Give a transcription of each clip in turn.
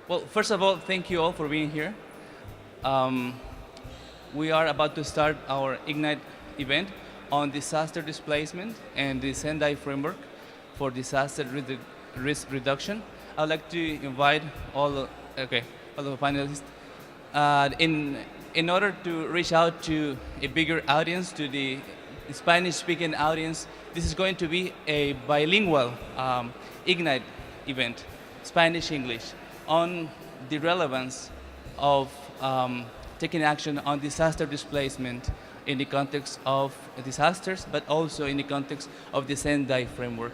Well, first of all, thank you all for being here. Um, we are about to start our Ignite event on disaster displacement and the Sendai Framework for risk reduction. I'd like to invite all the panelists. In order to reach out to a bigger audience, to the Spanish-speaking audience, this is going to be a bilingual Ignite event, Spanish-English, on the relevance of taking action on disaster displacement in the context of disasters, but also in the context of the Sendai Framework.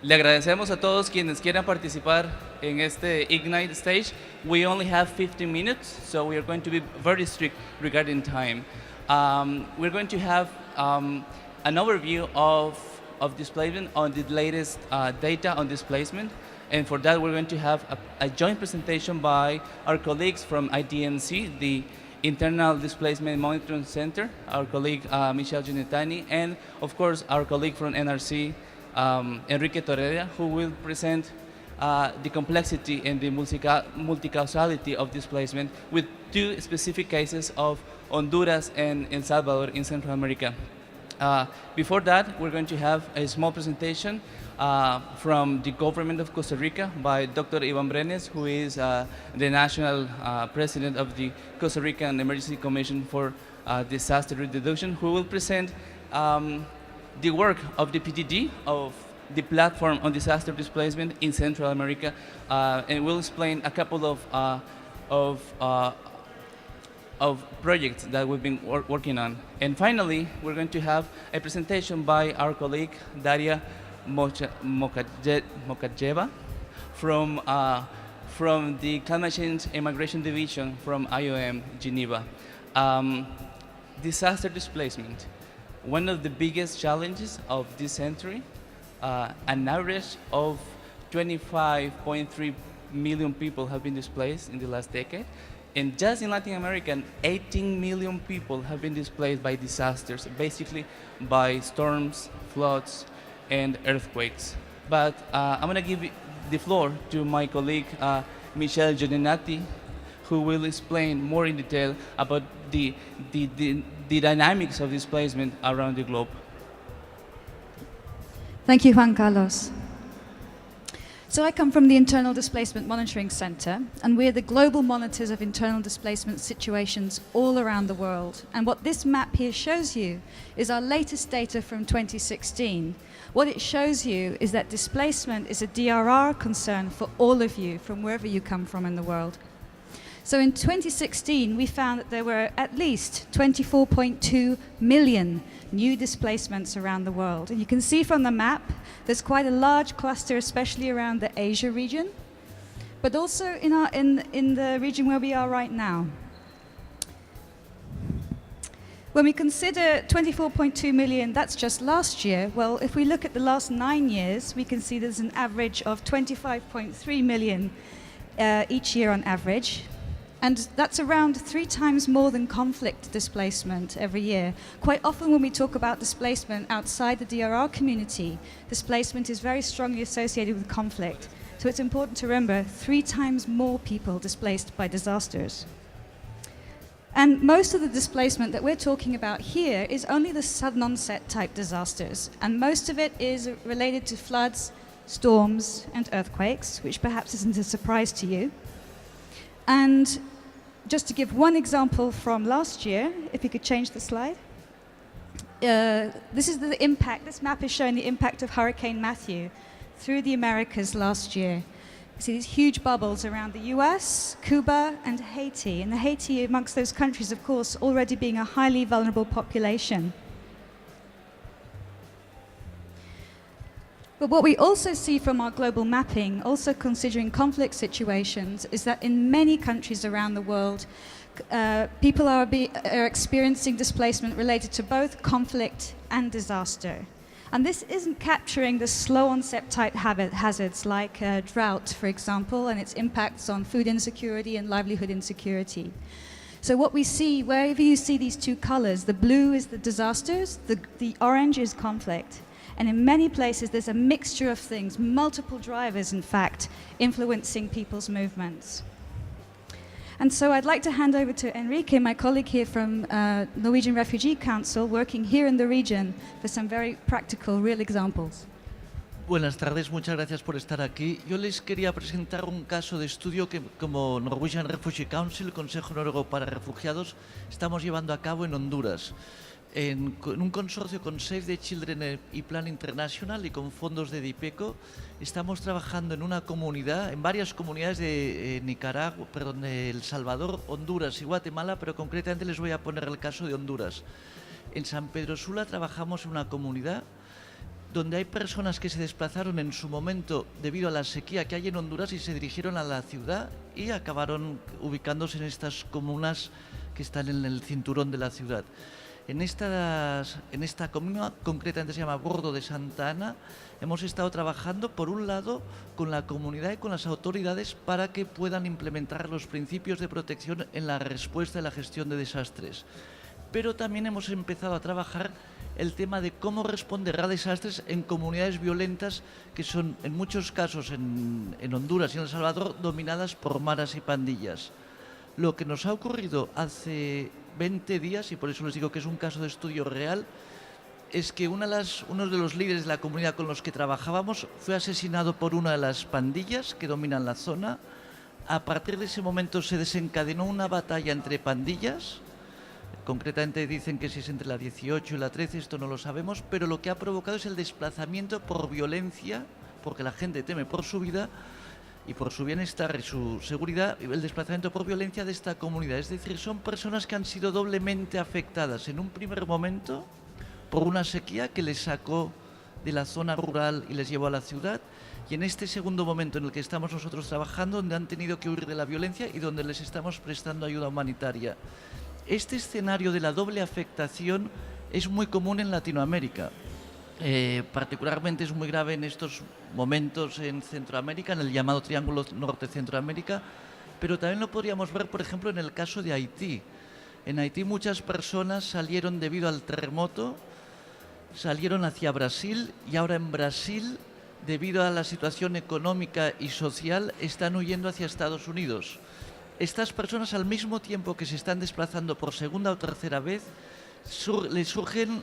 Le agradecemos a todos quienes quieran participar en este Ignite stage. We only have 15 minutes, so we are going to be very strict regarding time. We're going to have an overview of displacement on the latest data on displacement. And for that, we're going to have a joint presentation by our colleagues from IDMC, the Internal Displacement Monitoring Center, our colleague Michelle Ginettani, and of course our colleague from NRC, Enrique Torreira, who will present the complexity and the multicausality of displacement with two specific cases of Honduras and El Salvador in Central America. Before that, we're going to have a small presentation from the government of Costa Rica by Dr. Ivan Brenes, who is the national president of the Costa Rican Emergency Commission for Disaster Reduction, who will present the work of the PDD, of the Platform on Disaster Displacement in Central America, and will explain a couple of projects that we've been working on. And finally, we're going to have a presentation by our colleague Daria Mokajeva from the Climate Change and Migration Division from IOM Geneva. Disaster displacement, one of the biggest challenges of this century. An average of 25.3 million people have been displaced in the last decade. And just in Latin America, 18 million people have been displaced by disasters, basically by storms, floods, and earthquakes. But I'm going to give the floor to my colleague, Michelle Giannatti, who will explain more in detail about the dynamics of displacement around the globe. Thank you, Juan Carlos. So I come from the Internal Displacement Monitoring Center, and we're the global monitors of internal displacement situations all around the world. And what this map here shows you is our latest data from 2016. What it shows you is that displacement is a DRR concern for all of you from wherever you come from in the world. So in 2016, we found that there were at least 24.2 million new displacements around the world. And you can see from the map, there's quite a large cluster, especially around the Asia region, but also in the region where we are right now. When we consider 24.2 million, that's just last year. Well, if we look at the last 9 years, we can see there's an average of 25.3 million each year on average. And that's around 3 times more than conflict displacement every year. Quite often when we talk about displacement outside the DRR community, displacement is very strongly associated with conflict. So it's important to remember 3 times more people displaced by disasters. And most of the displacement that we're talking about here is only the sudden onset type disasters. And most of it is related to floods, storms, and earthquakes, which perhaps isn't a surprise to you. And just to give one example from last year, if you could change the slide. This is the impact, this map is showing the impact of Hurricane Matthew through the Americas last year. You see these huge bubbles around the US, Cuba, and Haiti. And Haiti, amongst those countries, of course, already being a highly vulnerable population. But what we also see from our global mapping, also considering conflict situations, is that in many countries around the world, people are experiencing displacement related to both conflict and disaster. And this isn't capturing the slow onset type hazards like drought, for example, and its impacts on food insecurity and livelihood insecurity. So what we see, wherever you see these two colors, the blue is the disasters, the orange is conflict. And in many places, there's a mixture of things, multiple drivers, in fact, influencing people's movements. And so I'd like to hand over to Enrique, my colleague here from Norwegian Refugee Council, working here in the region, for some very practical, real examples. Buenas tardes, muchas gracias por estar aquí. Yo les quería presentar un caso de estudio que como Norwegian Refugee Council, Consejo Noruego para Refugiados, estamos llevando a cabo en Honduras. En un consorcio con Save the Children y Plan International y con fondos de DIPECO, estamos trabajando en una comunidad, en varias comunidades de de El Salvador, Honduras y Guatemala, pero concretamente les voy a poner el caso de Honduras. En San Pedro Sula trabajamos en una comunidad donde hay personas que se desplazaron en su momento debido a la sequía que hay en Honduras y se dirigieron a la ciudad y acabaron ubicándose en estas comunas que están en el cinturón de la ciudad. En esta comuna, concretamente se llama Bordo de Santa Ana, hemos estado trabajando, por un lado, con la comunidad y con las autoridades para que puedan implementar los principios de protección en la respuesta y la gestión de desastres. Pero también hemos empezado a trabajar el tema de cómo responder a desastres en comunidades violentas que son, en muchos casos, en Honduras y en El Salvador, dominadas por maras y pandillas. Lo que nos ha ocurrido hace 20 días, y por eso les digo que es un caso de estudio real, es que uno de los líderes de la comunidad con los que trabajábamos fue asesinado por una de las pandillas que dominan la zona. A partir de ese momento se desencadenó una batalla entre pandillas. Concretamente dicen que si es entre la 18 y la 13, esto no lo sabemos, pero lo que ha provocado es el desplazamiento por violencia, porque la gente teme por su vida y por su bienestar y su seguridad, el desplazamiento por violencia de esta comunidad. Es decir, son personas que han sido doblemente afectadas en un primer momento por una sequía que les sacó de la zona rural y les llevó a la ciudad, y en este segundo momento en el que estamos nosotros trabajando, donde han tenido que huir de la violencia y donde les estamos prestando ayuda humanitaria. Este escenario de la doble afectación es muy común en Latinoamérica. Particularmente es muy grave en estos momentos en Centroamérica, en el llamado Triángulo Norte-Centroamérica, pero también lo podríamos ver, por ejemplo, en el caso de Haití. En Haití muchas personas salieron debido al terremoto, salieron hacia Brasil, y ahora en Brasil, debido a la situación económica y social, están huyendo hacia Estados Unidos. Estas personas, al mismo tiempo que se están desplazando por segunda o tercera vez, les surgen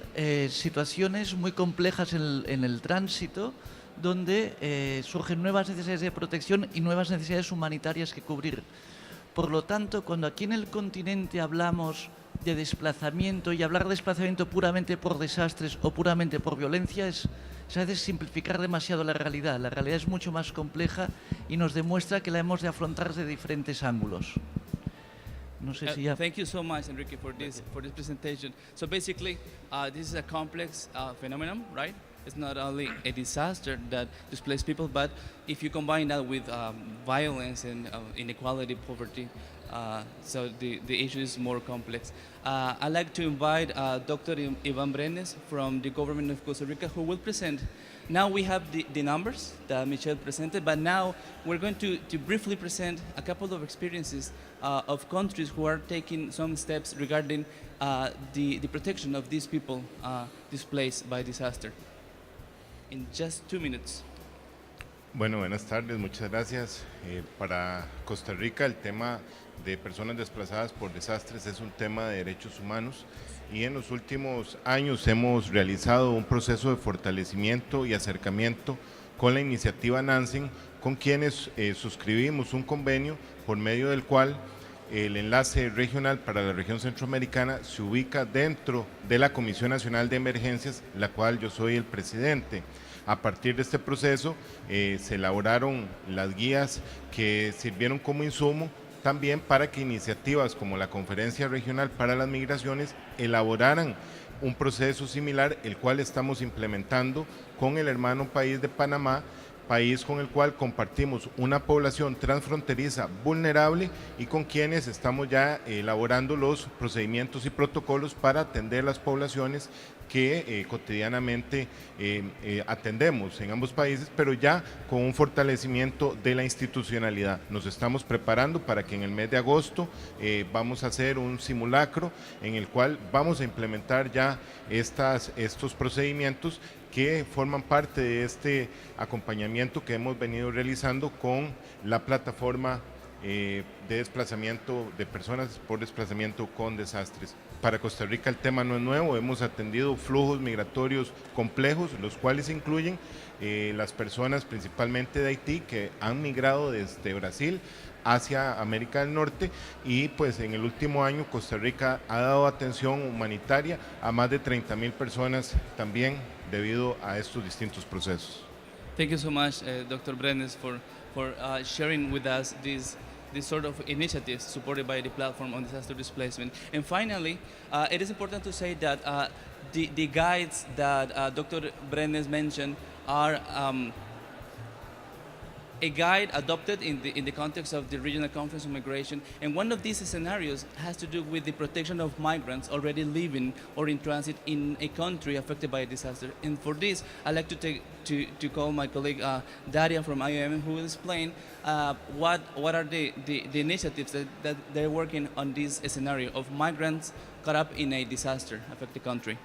situaciones muy complejas en el tránsito, donde surgen nuevas necesidades de protección y nuevas necesidades humanitarias que cubrir. Por lo tanto, cuando aquí en el continente hablamos de desplazamiento, y hablar de desplazamiento puramente por desastres o puramente por violencia es a veces simplificar demasiado la realidad. La realidad es mucho más compleja y nos demuestra que la hemos de afrontar de diferentes ángulos. No sé si ya... Thank you so much, Enrique, for this presentation. So basically, this is a complex phenomenon, right? It's not only a disaster that displaces people, but if you combine that with violence and inequality, poverty, so the issue is more complex. I'd like to invite Dr. Iván Brenes from the government of Costa Rica, who will present. Now we have the numbers that Michelle presented, but now we're going to briefly present a couple of experiences of countries who are taking some steps regarding the protection of these people displaced by disaster. In just 2 minutes. Bueno, buenas tardes, muchas gracias. Para Costa Rica el tema de personas desplazadas por desastres es un tema de derechos humanos, y en los últimos años hemos realizado un proceso de fortalecimiento y acercamiento con la iniciativa Nansen, con quienes suscribimos un convenio por medio del cual el enlace regional para la región centroamericana se ubica dentro de la Comisión Nacional de Emergencias, la cual yo soy el presidente. A partir de este proceso se elaboraron las guías que sirvieron como insumo también para que iniciativas como la Conferencia Regional para las Migraciones elaboraran un proceso similar, el cual estamos implementando con el hermano país de Panamá, país con el cual compartimos una población transfronteriza vulnerable y con quienes estamos ya elaborando los procedimientos y protocolos para atender las poblaciones que cotidianamente atendemos en ambos países, pero ya con un fortalecimiento de la institucionalidad. Nos estamos preparando para que en el mes de agosto vamos a hacer un simulacro en el cual vamos a implementar ya estos procedimientos que forman parte de este acompañamiento que hemos venido realizando con la plataforma de desplazamiento de personas por desplazamiento con desastres. Para Costa Rica el tema no es nuevo, hemos atendido flujos migratorios complejos, los cuales incluyen las personas principalmente de Haití que han migrado desde Brasil hacia América del Norte, y pues en el último año Costa Rica ha dado atención humanitaria a más de 30,000 personas también debido a estos distintos procesos. Thank you so much, Dr. Brenes, for sharing with us these sort of initiatives supported by the platform on disaster displacement. And finally, it is important to say that the guides that Dr. Brenes mentioned are a guide adopted in the context of the Regional Conference on Migration, and one of these scenarios has to do with the protection of migrants already living or in transit in a country affected by a disaster. And for this, I'd like to call my colleague Daria from IOM, who will explain what are the initiatives that they're working on this scenario of migrants caught up in a disaster affected country.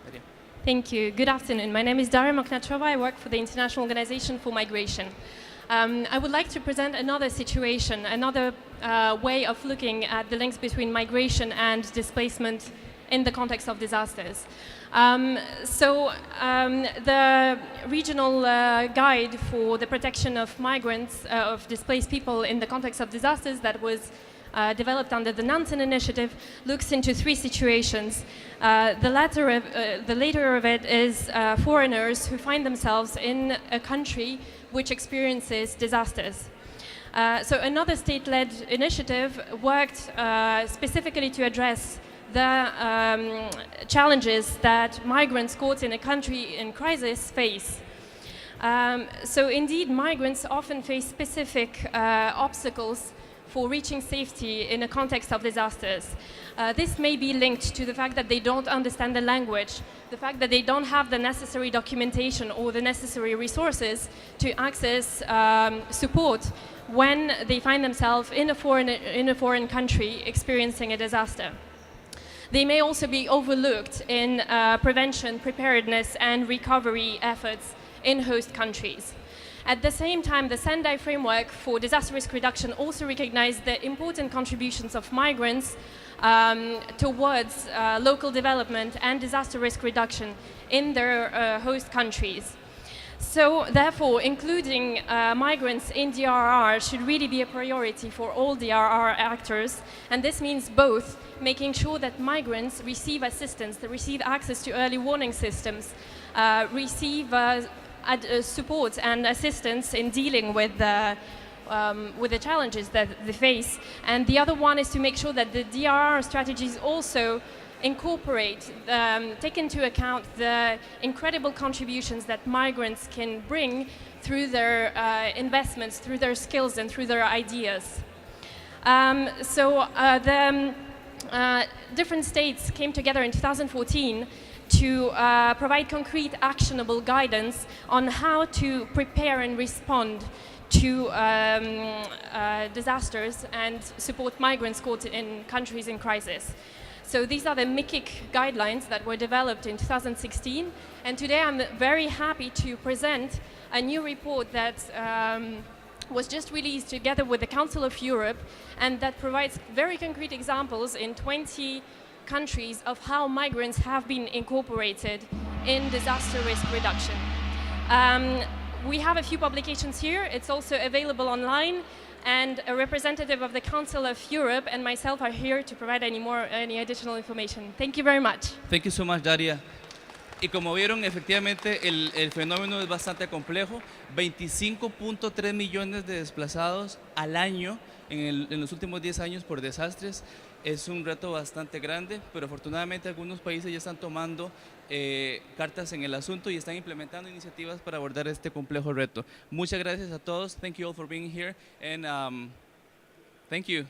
Daria. Thank you. Good afternoon. My name is Daria Mokhnachova. I work for the International Organization for Migration. I would like to present another situation, another way of looking at the links between migration and displacement in the context of disasters. The regional guide for the protection of migrants, of displaced people in the context of disasters that was developed under the Nansen Initiative looks into three situations. The later of it is foreigners who find themselves in a country which experiences disasters. So another state-led initiative worked specifically to address the challenges that migrants caught in a country in crisis face. So indeed, migrants often face specific obstacles for reaching safety in a context of disasters. This may be linked to the fact that they don't understand the language, the fact that they don't have the necessary documentation or the necessary resources to access support when they find themselves in a foreign country experiencing a disaster. They may also be overlooked in prevention, preparedness, and recovery efforts in host countries. At the same time, the Sendai Framework for Disaster Risk Reduction also recognized the important contributions of migrants towards local development and disaster risk reduction in their host countries. So, therefore, including migrants in DRR should really be a priority for all DRR actors, and this means both making sure that migrants receive assistance, they receive access to early warning systems, receive support and assistance in dealing with the challenges that they face. And the other one is to make sure that the DRR strategies also incorporate, take into account the incredible contributions that migrants can bring through their investments, through their skills and through their ideas. The different states came together in 2014 to provide concrete, actionable guidance on how to prepare and respond to disasters and support migrants caught in countries in crisis. So these are the MICIC guidelines that were developed in 2016, and today I'm very happy to present a new report that was just released together with the Council of Europe, and that provides very concrete examples in 20 countries of how migrants have been incorporated in disaster risk reduction. We have a few publications here. It's also available online, and a representative of the Council of Europe and myself are here to provide any additional information. Thank you very much. Thank you so much, Daria. Y como vieron, efectivamente el fenómeno es bastante complejo. 25.3 millones de desplazados al año en los últimos 10 años por desastres. Es un reto bastante grande, pero afortunadamente algunos países ya están tomando cartas en el asunto y están implementando iniciativas para abordar este complejo reto. Muchas gracias a todos. Thank you all for being here, and thank you.